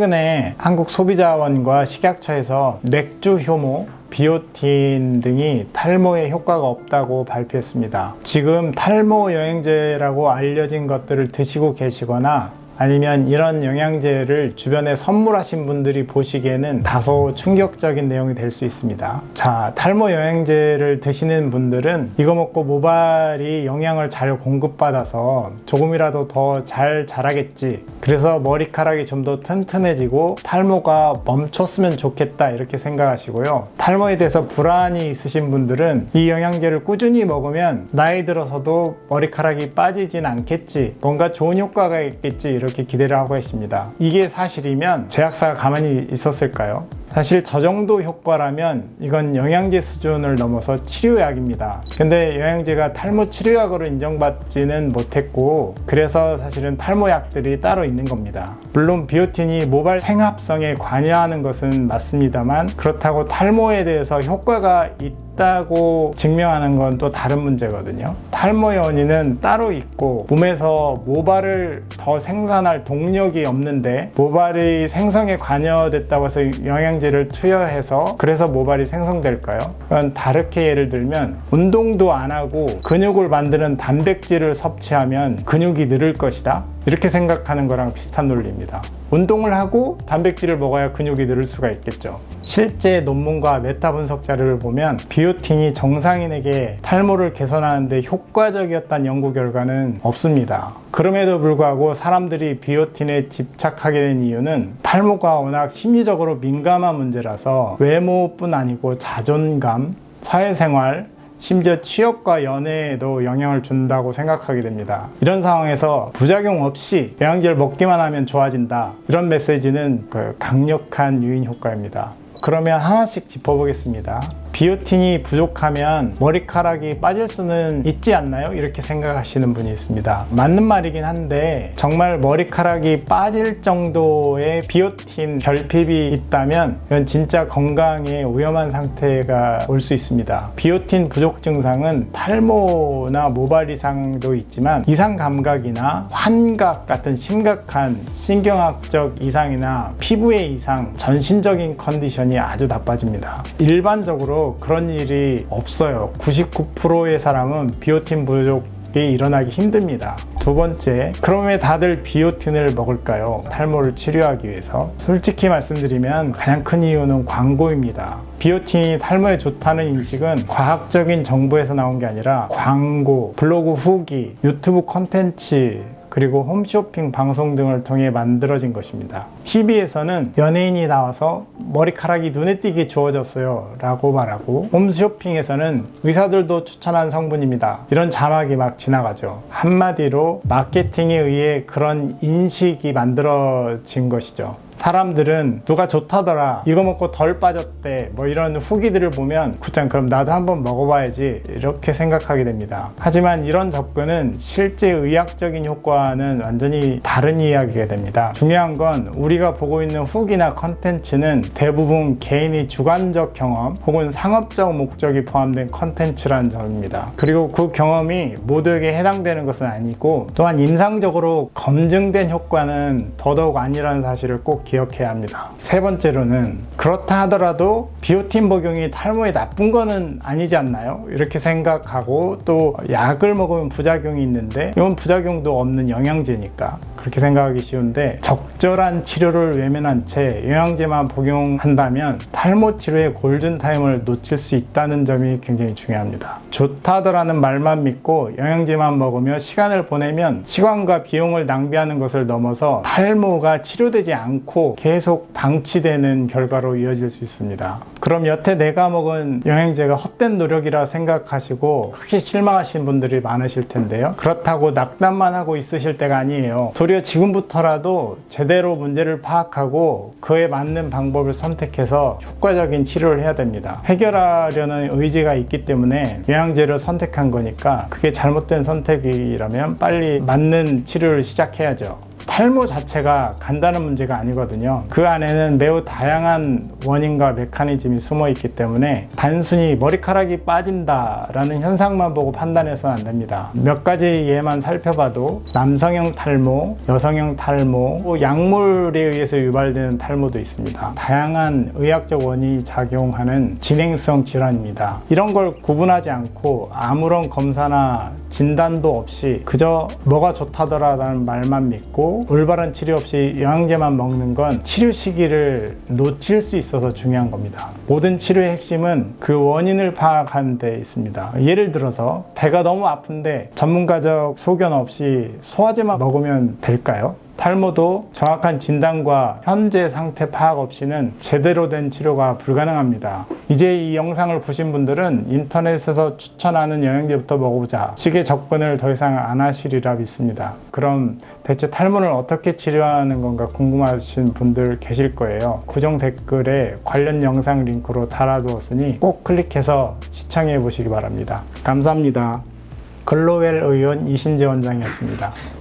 최근에 한국소비자원과 식약처에서 맥주 효모, 비오틴 등이 탈모에 효과가 없다고 발표했습니다. 지금 탈모 영양제라고 알려진 것들을 드시고 계시거나 아니면 이런 영양제를 주변에 선물하신 분들이 보시기에는 다소 충격적인 내용이 될 수 있습니다. 자, 탈모 영양제를 드시는 분들은 이거 먹고 모발이 영양을 잘 공급받아서 조금이라도 더 잘 자라겠지, 그래서 머리카락이 좀 더 튼튼해지고 탈모가 멈췄으면 좋겠다, 이렇게 생각하시고요. 탈모에 대해서 불안이 있으신 분들은 이 영양제를 꾸준히 먹으면 나이 들어서도 머리카락이 빠지진 않겠지, 뭔가 좋은 효과가 있겠지, 이렇게 기대를 하고 있습니다. 이게 사실이면 제약사가 가만히 있었을까요? 사실 저 정도 효과라면 이건 영양제 수준을 넘어서 치료약입니다. 근데 영양제가 탈모 치료약으로 인정받지는 못했고, 그래서 사실은 탈모약들이 따로 있는 겁니다. 물론 비오틴이 모발 생합성에 관여하는 것은 맞습니다만, 그렇다고 탈모에 대해서 효과가 있다고 증명하는 건 또 다른 문제거든요. 탈모의 원인은 따로 있고, 몸에서 모발을 더 생산할 동력이 없는데 모발이 생성에 관여됐다고 해서 영양제를 투여해서 그래서 모발이 생성될까요? 그건 다르게 예를 들면, 운동도 안 하고 근육을 만드는 단백질을 섭취하면 근육이 늘을 것이다, 이렇게 생각하는 거랑 비슷한 논리입니다. 운동을 하고 단백질을 먹어야 근육이 늘을 수가 있겠죠. 실제 논문과 메타 분석 자료를 보면 비오틴이 정상인에게 탈모를 개선하는 데 효과적이었다는 연구 결과는 없습니다. 그럼에도 불구하고 사람들이 비오틴에 집착하게 된 이유는 탈모가 워낙 심리적으로 민감한 문제라서 외모뿐 아니고 자존감, 사회생활, 심지어 취업과 연애에도 영향을 준다고 생각하게 됩니다. 이런 상황에서 부작용 없이 영양제를 먹기만 하면 좋아진다, 이런 메시지는 강력한 유인 효과입니다. 그러면 하나씩 짚어보겠습니다. 비오틴이 부족하면 머리카락이 빠질 수는 있지 않나요? 이렇게 생각하시는 분이 있습니다. 맞는 말이긴 한데, 정말 머리카락이 빠질 정도의 비오틴 결핍이 있다면 이건 진짜 건강에 위험한 상태가 올 수 있습니다. 비오틴 부족 증상은 탈모나 모발 이상도 있지만 이상 감각이나 환각 같은 심각한 신경학적 이상이나 피부의 이상, 전신적인 컨디션이 아주 나빠집니다. 일반적으로 그런 일이 없어요. 99%의 사람은 비오틴 부족이 일어나기 힘듭니다. 두 번째, 그럼 왜 다들 비오틴을 먹을까요? 탈모를 치료하기 위해서. 솔직히 말씀드리면 가장 큰 이유는 광고입니다. 비오틴이 탈모에 좋다는 인식은 과학적인 정보에서 나온 게 아니라 광고, 블로그 후기, 유튜브 콘텐츠, 그리고 홈쇼핑 방송 등을 통해 만들어진 것입니다. TV에서는 연예인이 나와서 머리카락이 눈에 띄게 좋아졌어요 라고 말하고, 홈쇼핑에서는 의사들도 추천한 성분입니다, 이런 자막이 막 지나가죠. 한마디로 마케팅에 의해 그런 인식이 만들어진 것이죠. 사람들은 누가 좋다더라, 이거 먹고 덜 빠졌대, 뭐 이런 후기들을 보면 굳장 그럼 나도 한번 먹어봐야지, 이렇게 생각하게 됩니다. 하지만 이런 접근은 실제 의학적인 효과는 완전히 다른 이야기가 됩니다. 중요한 건 우리가 보고 있는 후기나 컨텐츠는 대부분 개인의 주관적 경험 혹은 상업적 목적이 포함된 컨텐츠라는 점입니다. 그리고 그 경험이 모두에게 해당되는 것은 아니고, 또한 임상적으로 검증된 효과는 더더욱 아니라는 사실을 꼭 기억해야 합니다. 세 번째로는, 그렇다 하더라도 비오틴 복용이 탈모에 나쁜 거는 아니지 않나요? 이렇게 생각하고, 또 약을 먹으면 부작용이 있는데 이건 부작용도 없는 영양제니까 그렇게 생각하기 쉬운데, 적절한 치료를 외면한 채 영양제만 복용한다면 탈모 치료의 골든타임을 놓칠 수 있다는 점이 굉장히 중요합니다. 좋다더라는 말만 믿고 영양제만 먹으며 시간을 보내면 시간과 비용을 낭비하는 것을 넘어서 탈모가 치료되지 않고 계속 방치되는 결과로 이어질 수 있습니다. 그럼 여태 내가 먹은 영양제가 헛된 노력이라 생각하시고 크게 실망하신 분들이 많으실 텐데요. 그렇다고 낙담만 하고 있으실 때가 아니에요. 도리어 지금부터라도 제대로 문제를 파악하고 그에 맞는 방법을 선택해서 효과적인 치료를 해야 됩니다. 해결하려는 의지가 있기 때문에 영양제를 선택한 거니까, 그게 잘못된 선택이라면 빨리 맞는 치료를 시작해야죠. 탈모 자체가 간단한 문제가 아니거든요. 그 안에는 매우 다양한 원인과 메커니즘이 숨어 있기 때문에 단순히 머리카락이 빠진다라는 현상만 보고 판단해서는 안 됩니다. 몇 가지 예만 살펴봐도 남성형 탈모, 여성형 탈모, 또 약물에 의해서 유발되는 탈모도 있습니다. 다양한 의학적 원인이 작용하는 진행성 질환입니다. 이런 걸 구분하지 않고 아무런 검사나 진단도 없이 그저 뭐가 좋다더라라는 말만 믿고 올바른 치료 없이 영양제만 먹는 건 치료 시기를 놓칠 수 있어서 중요한 겁니다. 모든 치료의 핵심은 그 원인을 파악하는 데 있습니다. 예를 들어서 배가 너무 아픈데 전문가적 소견 없이 소화제만 먹으면 될까요? 탈모도 정확한 진단과 현재 상태 파악 없이는 제대로 된 치료가 불가능합니다. 이제 이 영상을 보신 분들은 인터넷에서 추천하는 영양제부터 먹어보자 식의 접근을 더 이상 안 하시리라 믿습니다. 그럼 대체 탈모를 어떻게 치료하는 건가 궁금하신 분들 계실 거예요. 고정 댓글에 관련 영상 링크로 달아두었으니 꼭 클릭해서 시청해 보시기 바랍니다. 감사합니다. 글로웰 의원 이신재 원장이었습니다.